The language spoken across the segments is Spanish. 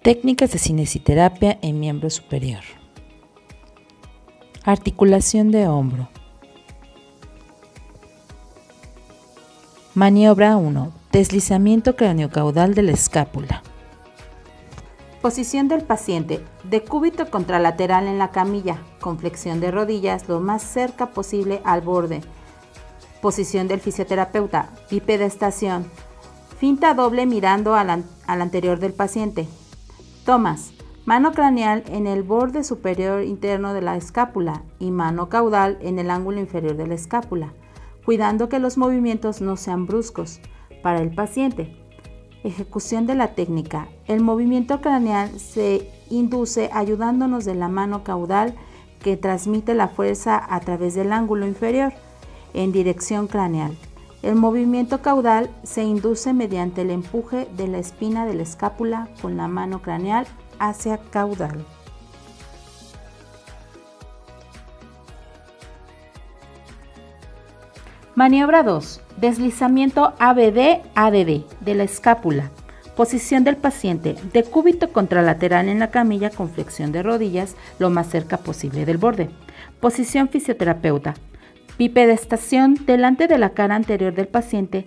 Técnicas de cinesiterapia en miembro superior. Articulación de hombro. Maniobra 1. Deslizamiento craneocaudal de la escápula. Posición del paciente. Decúbito contralateral en la camilla, con flexión de rodillas lo más cerca posible al borde. Posición del fisioterapeuta. Bipedestación. Finta doble mirando al anterior del paciente. Tomas. Mano craneal en el borde superior interno de la escápula y mano caudal en el ángulo inferior de la escápula, cuidando que los movimientos no sean bruscos para el paciente. Ejecución de la técnica. El movimiento craneal se induce ayudándonos de la mano caudal que transmite la fuerza a través del ángulo inferior en dirección craneal. El movimiento caudal se induce mediante el empuje de la espina de la escápula con la mano craneal hacia caudal. Maniobra 2. Deslizamiento ABD-ADD de la escápula. Posición del paciente. Decúbito contralateral en la camilla con flexión de rodillas lo más cerca posible del borde. Posición fisioterapeuta. Bipedestación delante de la cara anterior del paciente.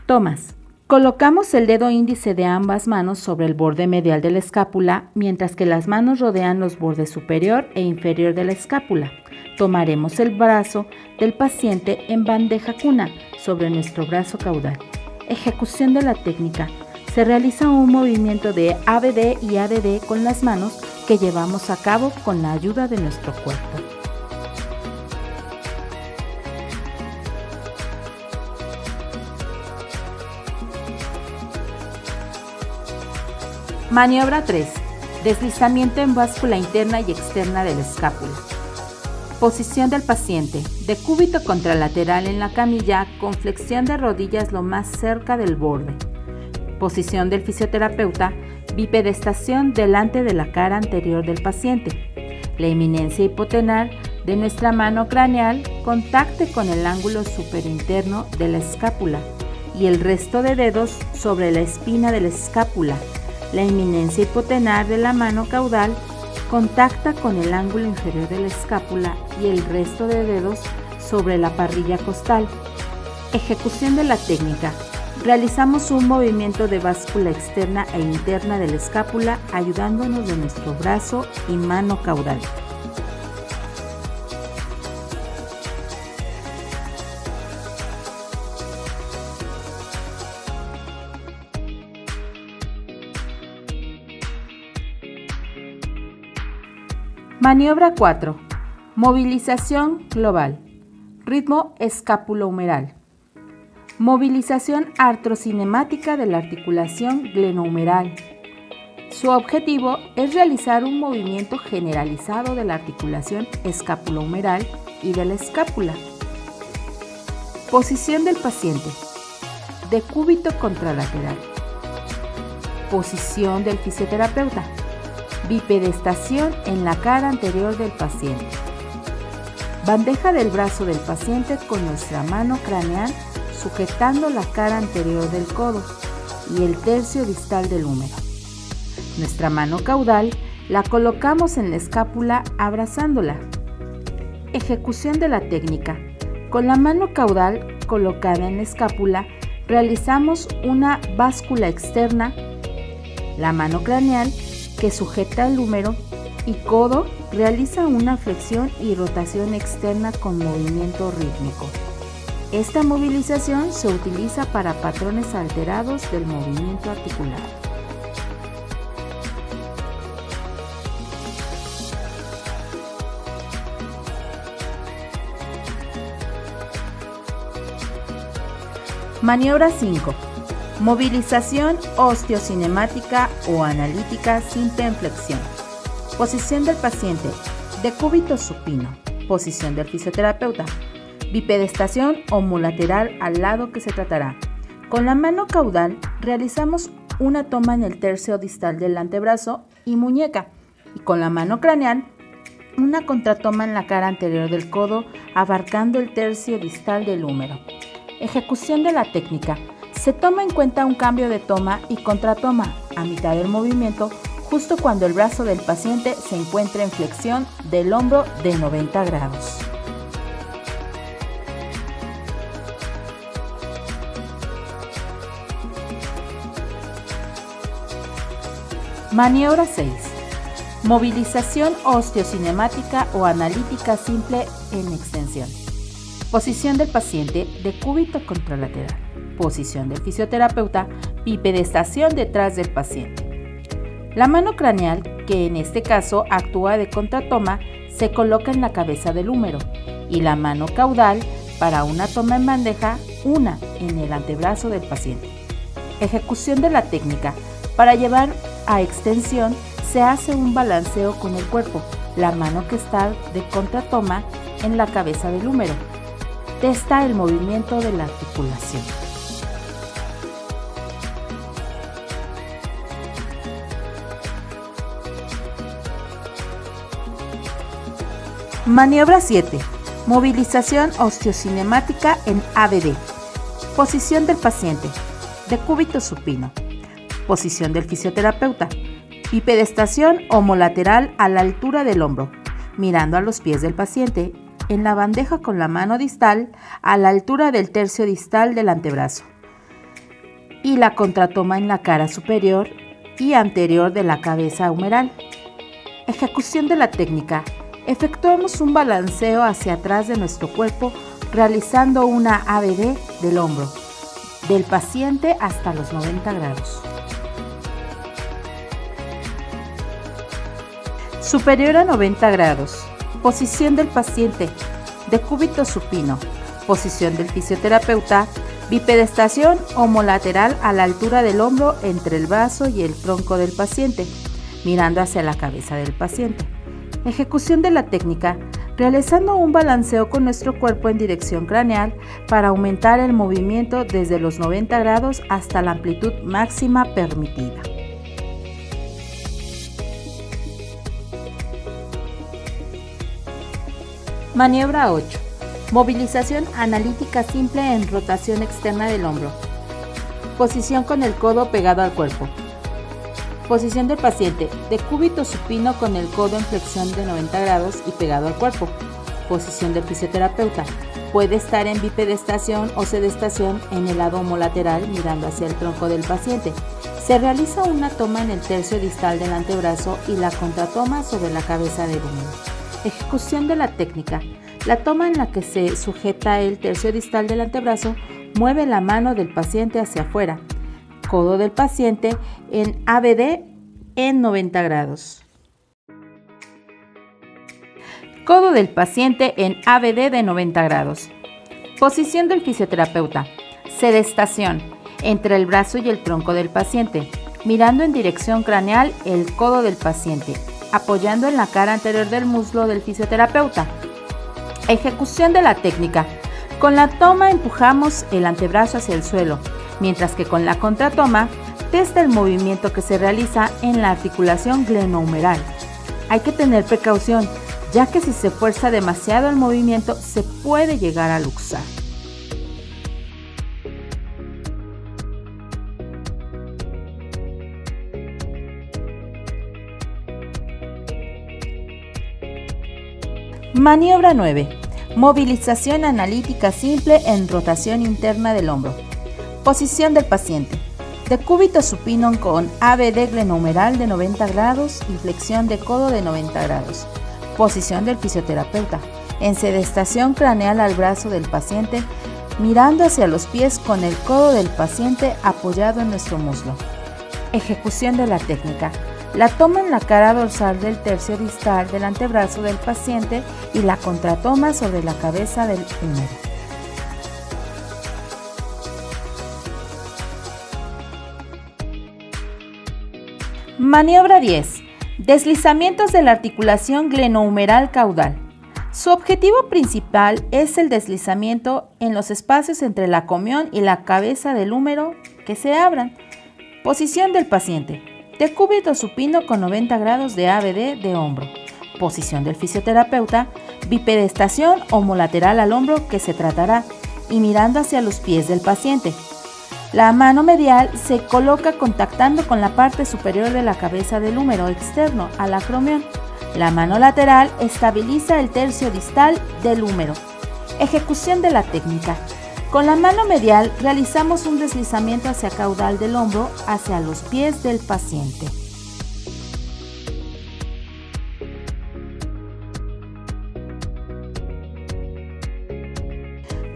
Tomas. Colocamos el dedo índice de ambas manos sobre el borde medial de la escápula, mientras que las manos rodean los bordes superior e inferior de la escápula. Tomaremos el brazo del paciente en bandeja cuna sobre nuestro brazo caudal. Ejecución de la técnica. Se realiza un movimiento de ABD y ADD con las manos que llevamos a cabo con la ayuda de nuestro cuerpo. Maniobra 3. Deslizamiento en báscula interna y externa de la escápula. Posición del paciente. Decúbito contralateral en la camilla con flexión de rodillas lo más cerca del borde. Posición del fisioterapeuta. Bipedestación delante de la cara anterior del paciente. La eminencia hipotenar de nuestra mano craneal contacte con el ángulo superinterno de la escápula y el resto de dedos sobre la espina de la escápula. La eminencia hipotenar de la mano caudal contacta con el ángulo inferior de la escápula y el resto de dedos sobre la parrilla costal. Ejecución de la técnica. Realizamos un movimiento de báscula externa e interna de la escápula ayudándonos de nuestro brazo y mano caudal. Maniobra 4. Movilización global. Ritmo escapulohumeral. Movilización artrocinemática de la articulación glenohumeral. Su objetivo es realizar un movimiento generalizado de la articulación escapulohumeral y de la escápula. Posición del paciente. Decúbito contralateral. Posición del fisioterapeuta. Bipedestación en la cara anterior del paciente. Bandeja del brazo del paciente con nuestra mano craneal sujetando la cara anterior del codo y el tercio distal del húmero. Nuestra mano caudal la colocamos en la escápula abrazándola. Ejecución de la técnica. Con la mano caudal colocada en la escápula realizamos una báscula externa. La mano craneal que sujeta el húmero y codo realiza una flexión y rotación externa con movimiento rítmico. Esta movilización se utiliza para patrones alterados del movimiento articular. Maniobra 5. Movilización osteocinemática o analítica sin penflexión. Posición del paciente. Decúbito supino. Posición del fisioterapeuta. Bipedestación homolateral al lado que se tratará. Con la mano caudal realizamos una toma en el tercio distal del antebrazo y muñeca y con la mano craneal una contratoma en la cara anterior del codo abarcando el tercio distal del húmero. Ejecución de la técnica. Se toma en cuenta un cambio de toma y contratoma a mitad del movimiento, justo cuando el brazo del paciente se encuentra en flexión del hombro de 90 grados. Maniobra 6. Movilización osteocinemática o analítica simple en extensión. Posición del paciente, decúbito contralateral. Posición del fisioterapeuta, bipedestación detrás del paciente. La mano craneal, que en este caso actúa de contratoma, se coloca en la cabeza del húmero, y la mano caudal, para una toma en bandeja, una en el antebrazo del paciente. Ejecución de la técnica. Para llevar a extensión se hace un balanceo con el cuerpo, la mano que está de contratoma en la cabeza del húmero. Testa el movimiento de la articulación. Maniobra 7. Movilización osteocinemática en ABD. Posición del paciente, decúbito supino. Posición del fisioterapeuta, bipedestación homolateral a la altura del hombro, mirando a los pies del paciente, en la bandeja con la mano distal a la altura del tercio distal del antebrazo, y la contratoma en la cara superior y anterior de la cabeza humeral. Ejecución de la técnica. Efectuamos un balanceo hacia atrás de nuestro cuerpo, realizando una ABD del hombro del paciente hasta los 90 grados. Superior a 90 grados. Posición del paciente, decúbito supino. Posición del fisioterapeuta, bipedestación homolateral a la altura del hombro entre el brazo y el tronco del paciente, mirando hacia la cabeza del paciente. Ejecución de la técnica, realizando un balanceo con nuestro cuerpo en dirección craneal para aumentar el movimiento desde los 90 grados hasta la amplitud máxima permitida. Maniobra 8. Movilización analítica simple en rotación externa del hombro. Posición con el codo pegado al cuerpo. Posición del paciente, decúbito supino con el codo en flexión de 90 grados y pegado al cuerpo. Posición del fisioterapeuta. Puede estar en bipedestación o sedestación en el lado homolateral mirando hacia el tronco del paciente. Se realiza una toma en el tercio distal del antebrazo y la contratoma sobre la cabeza del húmero. Ejecución de la técnica. La toma en la que se sujeta el tercio distal del antebrazo mueve la mano del paciente hacia afuera. Codo del paciente en ABD en 90 grados. Codo del paciente en ABD de 90 grados. Posición del fisioterapeuta. Sedestación. Entre el brazo y el tronco del paciente, mirando en dirección craneal el codo del paciente, apoyando en la cara anterior del muslo del fisioterapeuta. Ejecución de la técnica. Con la toma empujamos el antebrazo hacia el suelo, mientras que con la contratoma testa el movimiento que se realiza en la articulación glenohumeral. Hay que tener precaución, ya que si se fuerza demasiado el movimiento se puede llegar a luxar. Maniobra 9. Movilización analítica simple en rotación interna del hombro. Posición del paciente. Decúbito supino con ABD glenohumeral de 90 grados y flexión de codo de 90 grados. Posición del fisioterapeuta. En sedestación craneal al brazo del paciente, mirando hacia los pies con el codo del paciente apoyado en nuestro muslo. Ejecución de la técnica. La toma en la cara dorsal del tercio distal del antebrazo del paciente y la contratoma sobre la cabeza del húmero. Maniobra 10. Deslizamientos de la articulación glenohumeral caudal. Su objetivo principal es el deslizamiento en los espacios entre la comión y la cabeza del húmero que se abran. Posición del paciente. Decúbito supino con 90 grados de ABD de hombro. Posición del fisioterapeuta. Bipedestación homolateral al hombro que se tratará y mirando hacia los pies del paciente. La mano medial se coloca contactando con la parte superior de la cabeza del húmero externo al acromión. La mano lateral estabiliza el tercio distal del húmero. Ejecución de la técnica. Con la mano medial realizamos un deslizamiento hacia caudal del hombro hacia los pies del paciente.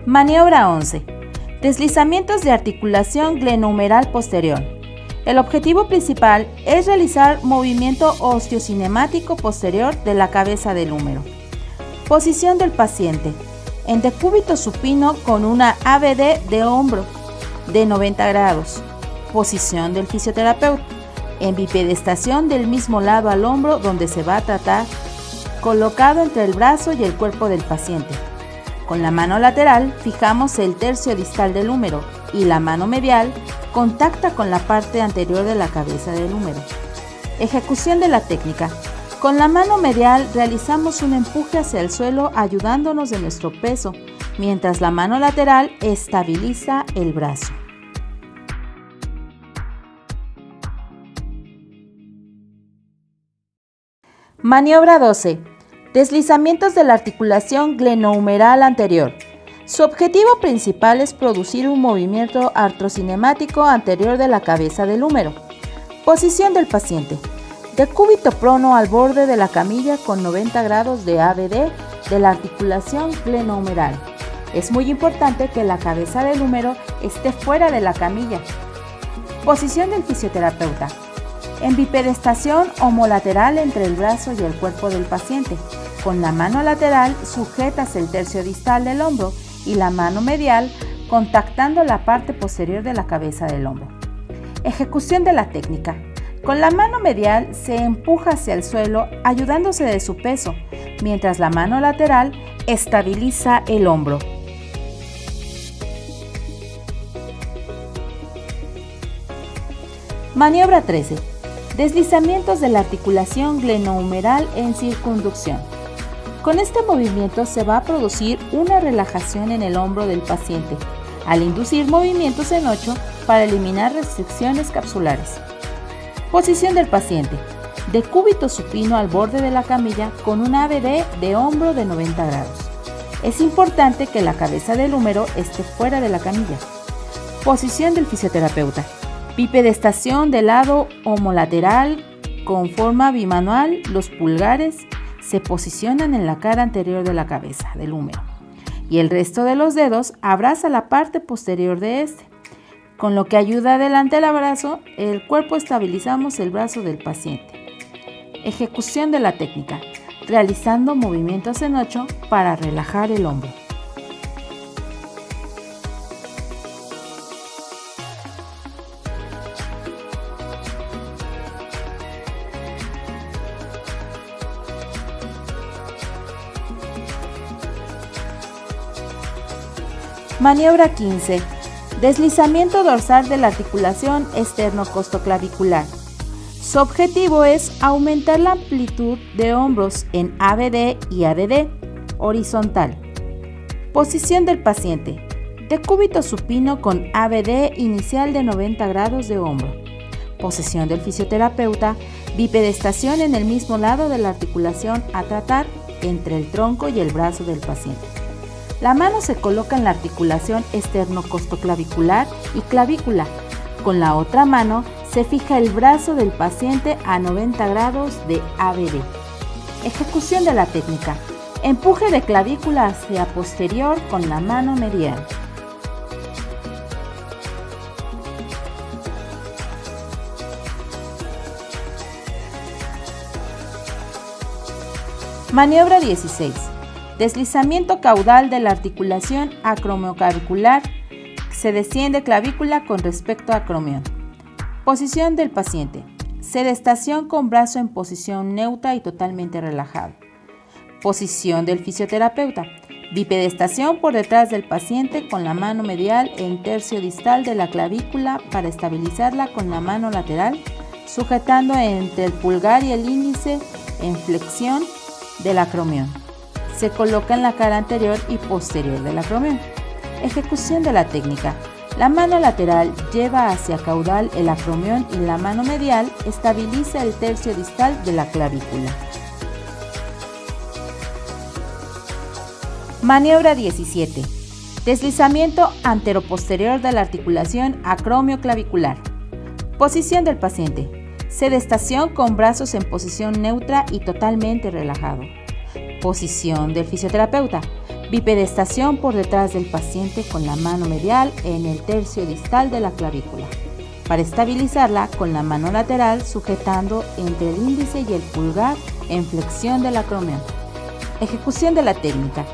Maniobra 11. Deslizamientos de articulación glenohumeral posterior. El objetivo principal es realizar movimiento osteocinemático posterior de la cabeza del húmero. Posición del paciente. En decúbito supino con una ABD de hombro de 90 grados. Posición del fisioterapeuta. En bipedestación del mismo lado al hombro donde se va a tratar, colocado entre el brazo y el cuerpo del paciente. Con la mano lateral fijamos el tercio distal del húmero y la mano medial contacta con la parte anterior de la cabeza del húmero. Ejecución de la técnica. Con la mano medial realizamos un empuje hacia el suelo ayudándonos de nuestro peso, mientras la mano lateral estabiliza el brazo. Maniobra 12. Deslizamientos de la articulación glenohumeral anterior. Su objetivo principal es producir un movimiento artrocinemático anterior de la cabeza del húmero. Posición del paciente. Decúbito prono al borde de la camilla con 90 grados de ABD de la articulación glenohumeral. Es muy importante que la cabeza del húmero esté fuera de la camilla. Posición del fisioterapeuta. En bipedestación homolateral entre el brazo y el cuerpo del paciente. Con la mano lateral sujetas el tercio distal del hombro y la mano medial contactando la parte posterior de la cabeza del hombro. Ejecución de la técnica. Con la mano medial se empuja hacia el suelo ayudándose de su peso, mientras la mano lateral estabiliza el hombro. Maniobra 13. Deslizamientos de la articulación glenohumeral en circunducción. Con este movimiento se va a producir una relajación en el hombro del paciente, al inducir movimientos en 8 para eliminar restricciones capsulares. Posición del paciente. Decúbito supino al borde de la camilla con una ABD de hombro de 90 grados. Es importante que la cabeza del húmero esté fuera de la camilla. Posición del fisioterapeuta. Bipedestación del lado homolateral con forma bimanual, los pulgares se posicionan en la cara anterior de la cabeza del húmero y el resto de los dedos abraza la parte posterior de este. Con lo que ayuda adelante el abrazo, el cuerpo estabilizamos el brazo del paciente. Ejecución de la técnica, realizando movimientos en 8 para relajar el hombro. Maniobra 15. Deslizamiento dorsal de la articulación esternocostoclavicular. Su objetivo es aumentar la amplitud de hombros en ABD y ADD, horizontal. Posición del paciente. Decúbito supino con ABD inicial de 90 grados de hombro. Posición del fisioterapeuta. Bipedestación en el mismo lado de la articulación a tratar entre el tronco y el brazo del paciente. La mano se coloca en la articulación esternocostoclavicular y clavícula. Con la otra mano se fija el brazo del paciente a 90 grados de ABD. Ejecución de la técnica. Empuje de clavícula hacia posterior con la mano medial. Maniobra 16. Deslizamiento caudal de la articulación acromioclavicular. Se desciende clavícula con respecto a acromión. Posición del paciente. Sedestación con brazo en posición neutra y totalmente relajado. Posición del fisioterapeuta. Bipedestación por detrás del paciente con la mano medial en tercio distal de la clavícula para estabilizarla con la mano lateral, sujetando entre el pulgar y el índice en flexión del acromión. Se coloca en la cara anterior y posterior del acromión. Ejecución de la técnica. La mano lateral lleva hacia caudal el acromión y la mano medial estabiliza el tercio distal de la clavícula. Maniobra 17. Deslizamiento anteroposterior de la articulación acromioclavicular. Posición del paciente. Sedestación con brazos en posición neutra y totalmente relajado. Posición del fisioterapeuta. Bipedestación por detrás del paciente con la mano medial en el tercio distal de la clavícula. Para estabilizarla con la mano lateral sujetando entre el índice y el pulgar en flexión del acromión. Ejecución de la técnica.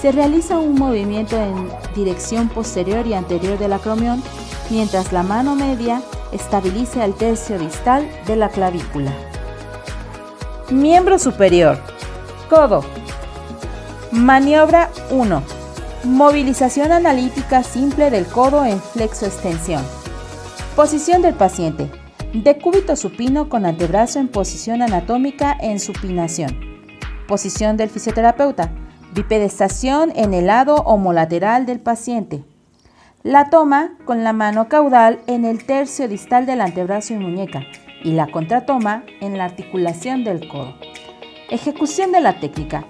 Se realiza un movimiento en dirección posterior y anterior del acromión mientras la mano media estabiliza el tercio distal de la clavícula. Miembro superior. Codo. Maniobra 1. Movilización analítica simple del codo en flexoextensión. Posición del paciente. Decúbito supino con antebrazo en posición anatómica en supinación. Posición del fisioterapeuta. Bipedestación en el lado homolateral del paciente. La toma con la mano caudal en el tercio distal del antebrazo y muñeca y la contratoma en la articulación del codo. Ejecución de la técnica.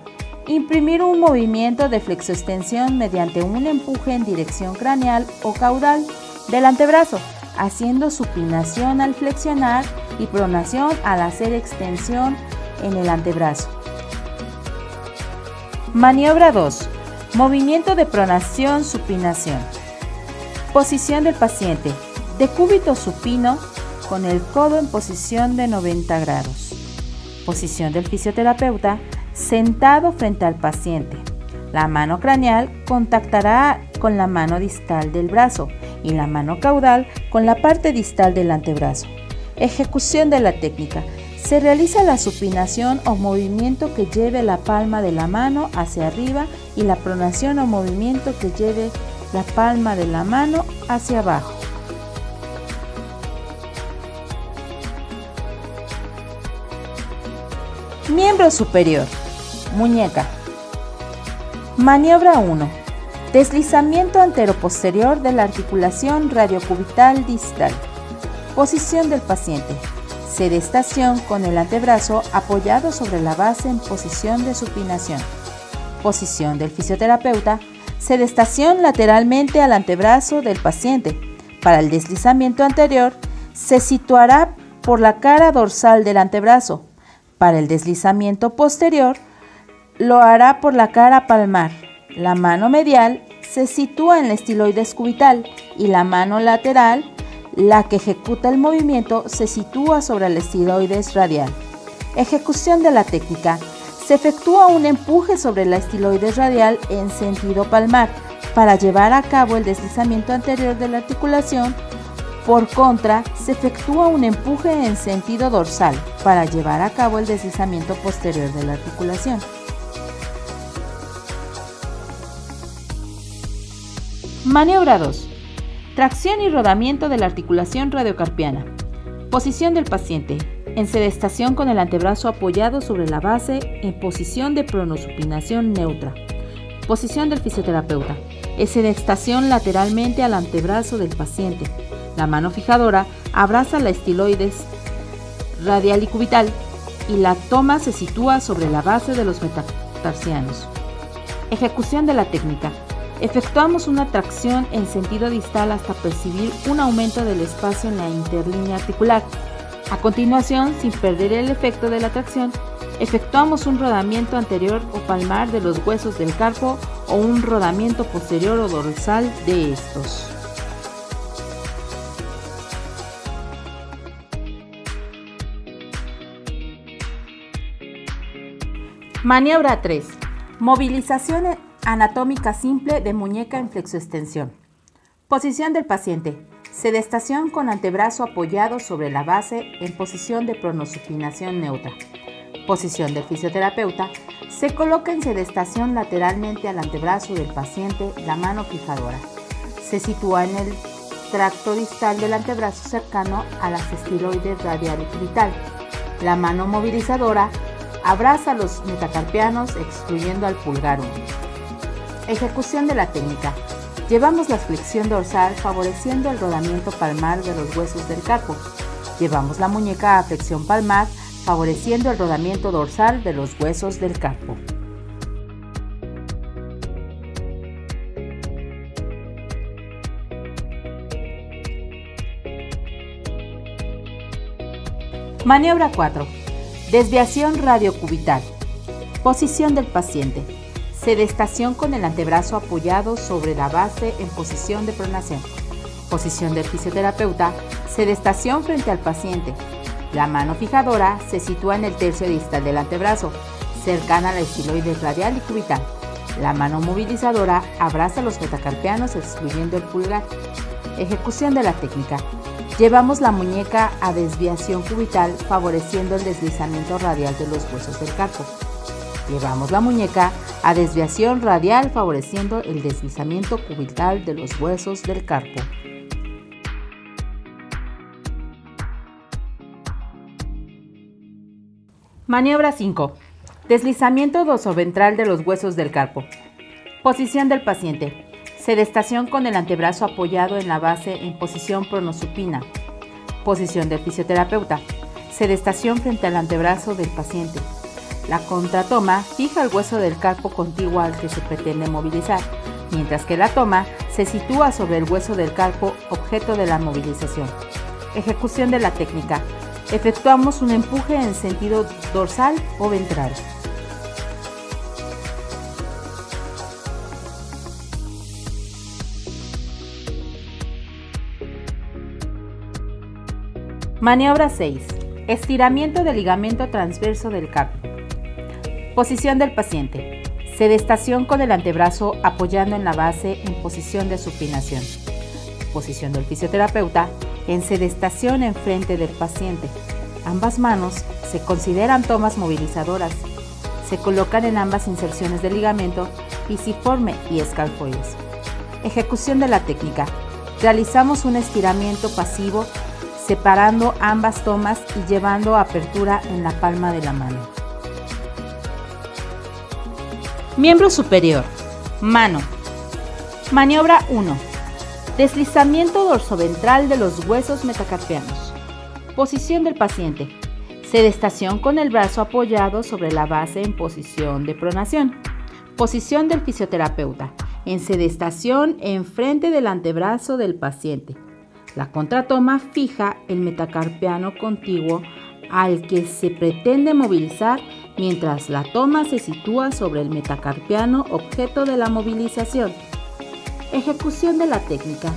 Imprimir un movimiento de flexoextensión mediante un empuje en dirección craneal o caudal del antebrazo, haciendo supinación al flexionar y pronación al hacer extensión en el antebrazo. Maniobra 2. Movimiento de pronación-supinación. Posición del paciente. Decúbito supino con el codo en posición de 90 grados. Posición del fisioterapeuta. Sentado frente al paciente. La mano craneal contactará con la mano distal del brazo y la mano caudal con la parte distal del antebrazo. Ejecución de la técnica. Se realiza la supinación o movimiento que lleve la palma de la mano hacia arriba y la pronación o movimiento que lleve la palma de la mano hacia abajo. Miembro superior. Muñeca. Maniobra 1. Deslizamiento anteroposterior de la articulación radiocubital distal. Posición del paciente. Sedestación con el antebrazo apoyado sobre la base en posición de supinación. Posición del fisioterapeuta. Sedestación lateralmente al antebrazo del paciente. Para el deslizamiento anterior, se situará por la cara dorsal del antebrazo. Para el deslizamiento posterior, lo hará por la cara palmar. La mano medial se sitúa en la estiloides cubital y la mano lateral, la que ejecuta el movimiento, se sitúa sobre el estiloides radial. Ejecución de la técnica. Se efectúa un empuje sobre la estiloides radial en sentido palmar para llevar a cabo el deslizamiento anterior de la articulación. Por contra, se efectúa un empuje en sentido dorsal para llevar a cabo el deslizamiento posterior de la articulación. Maniobra 2. Tracción y rodamiento de la articulación radiocarpiana. Posición del paciente. En sedestación con el antebrazo apoyado sobre la base en posición de pronosupinación neutra. Posición del fisioterapeuta. En sedestación lateralmente al antebrazo del paciente. La mano fijadora abraza la estiloides radial y cubital y la toma se sitúa sobre la base de los metatarsianos. Ejecución de la técnica. Efectuamos una tracción en sentido distal hasta percibir un aumento del espacio en la interlínea articular. A continuación, sin perder el efecto de la tracción, efectuamos un rodamiento anterior o palmar de los huesos del carpo o un rodamiento posterior o dorsal de estos. Maniobra 3. Movilización anatómica simple de muñeca en flexoextensión. Posición del paciente. Sedestación con antebrazo apoyado sobre la base en posición de pronosupinación neutra. Posición del fisioterapeuta. Se coloca en sedestación lateralmente al antebrazo del paciente la mano fijadora. Se sitúa en el tracto distal del antebrazo cercano a las estiloides radial y cubital. La mano movilizadora abraza los metacarpianos excluyendo al pulgar 1. Ejecución de la técnica. Llevamos la flexión dorsal favoreciendo el rodamiento palmar de los huesos del carpo. Llevamos la muñeca a flexión palmar favoreciendo el rodamiento dorsal de los huesos del carpo. Maniobra 4. Desviación radiocubital. Posición del paciente. Sedestación con el antebrazo apoyado sobre la base en posición de pronación. Posición del fisioterapeuta. Sedestación frente al paciente. La mano fijadora se sitúa en el tercio distal del antebrazo, cercana a la estiloides radial y cubital. La mano movilizadora abraza los metacarpianos excluyendo el pulgar. Ejecución de la técnica. Llevamos la muñeca a desviación cubital favoreciendo el deslizamiento radial de los huesos del carpo. Llevamos la muñeca a desviación radial favoreciendo el deslizamiento cubital de los huesos del carpo. Maniobra 5. Deslizamiento dorsoventral de los huesos del carpo. Posición del paciente. Sedestación con el antebrazo apoyado en la base en posición pronosupina. Posición del fisioterapeuta. Sedestación frente al antebrazo del paciente. La contratoma fija el hueso del carpo contiguo al que se pretende movilizar, mientras que la toma se sitúa sobre el hueso del carpo objeto de la movilización. Ejecución de la técnica. Efectuamos un empuje en sentido dorsal o ventral. Maniobra 6. Estiramiento del ligamento transverso del carpo. Posición del paciente. Sedestación con el antebrazo apoyando en la base en posición de supinación. Posición del fisioterapeuta en sedestación enfrente del paciente. Ambas manos se consideran tomas movilizadoras. Se colocan en ambas inserciones del ligamento pisiforme y escalfoides. Ejecución de la técnica. Realizamos un estiramiento pasivo separando ambas tomas y llevando apertura en la palma de la mano. Miembro superior. Mano. Maniobra 1. Deslizamiento dorsoventral de los huesos metacarpianos. Posición del paciente. Sedestación con el brazo apoyado sobre la base en posición de pronación. Posición del fisioterapeuta. En sedestación enfrente del antebrazo del paciente. La contratoma fija el metacarpiano contiguo al que se pretende movilizar, mientras la toma se sitúa sobre el metacarpiano objeto de la movilización. Ejecución de la técnica.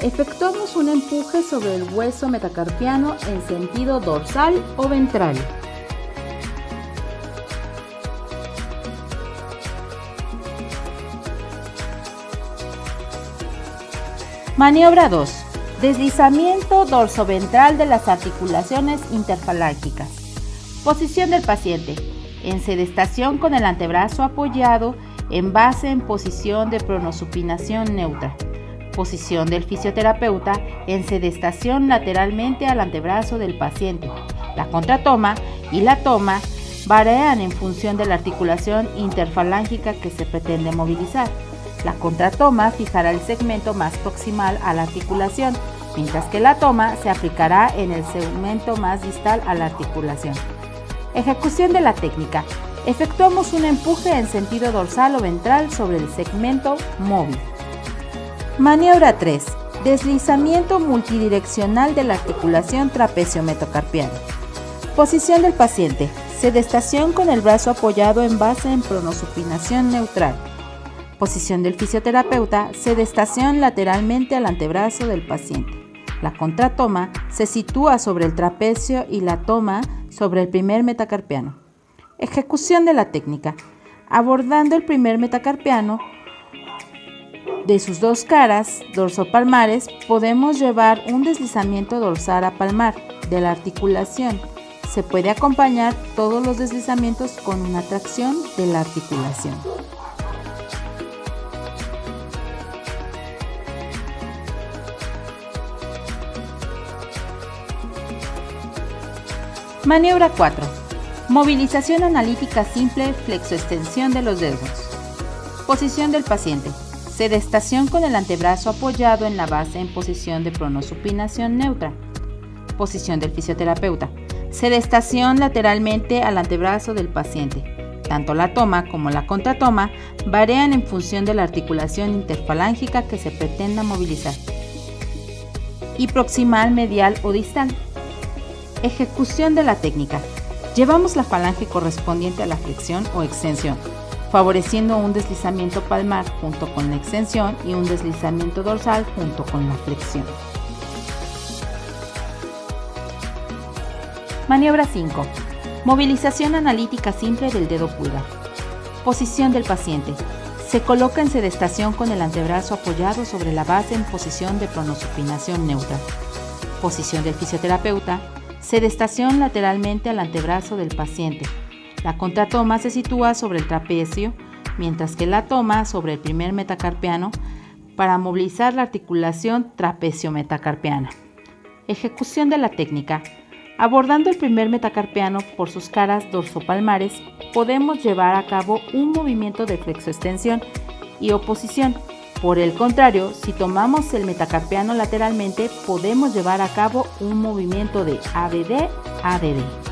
Efectuamos un empuje sobre el hueso metacarpiano en sentido dorsal o ventral. Maniobra 2. Deslizamiento dorsoventral de las articulaciones interfalángicas. Posición del paciente. En sedestación con el antebrazo apoyado en base en posición de pronosupinación neutra. Posición del fisioterapeuta en sedestación lateralmente al antebrazo del paciente. La contratoma y la toma varían en función de la articulación interfalángica que se pretende movilizar. La contratoma fijará el segmento más proximal a la articulación, mientras que la toma se aplicará en el segmento más distal a la articulación. Ejecución de la técnica. Efectuamos un empuje en sentido dorsal o ventral sobre el segmento móvil. Maniobra 3. Deslizamiento multidireccional de la articulación trapecio-metacarpiana. Posición del paciente. Sedestación con el brazo apoyado en base en pronosupinación neutral. Posición del fisioterapeuta, sedestación lateralmente al antebrazo del paciente. La contratoma se sitúa sobre el trapecio y la toma sobre el primer metacarpiano. Ejecución de la técnica. Abordando el primer metacarpiano de sus dos caras dorsopalmares, podemos llevar un deslizamiento dorsal a palmar de la articulación. Se puede acompañar todos los deslizamientos con una tracción de la articulación. Maniobra 4. Movilización analítica simple, flexoextensión de los dedos. Posición del paciente. Sedestación con el antebrazo apoyado en la base en posición de pronosupinación neutra. Posición del fisioterapeuta. Sedestación lateralmente al antebrazo del paciente. Tanto la toma como la contratoma varían en función de la articulación interfalángica que se pretenda movilizar. Y proximal, medial o distal. Ejecución de la técnica. Llevamos la falange correspondiente a la flexión o extensión, favoreciendo un deslizamiento palmar junto con la extensión y un deslizamiento dorsal junto con la flexión. Maniobra 5. Movilización analítica simple del dedo pulgar. Posición del paciente. Se coloca en sedestación con el antebrazo apoyado sobre la base en posición de pronosupinación neutra. Posición del fisioterapeuta. Sedestación lateralmente al antebrazo del paciente. La contratoma se sitúa sobre el trapecio, mientras que la toma sobre el primer metacarpiano para movilizar la articulación trapecio-metacarpiana. Ejecución de la técnica. Abordando el primer metacarpiano por sus caras dorsopalmares, podemos llevar a cabo un movimiento de flexoextensión y oposición. Por el contrario, si tomamos el metacarpiano lateralmente, podemos llevar a cabo un movimiento de ABD-ADD.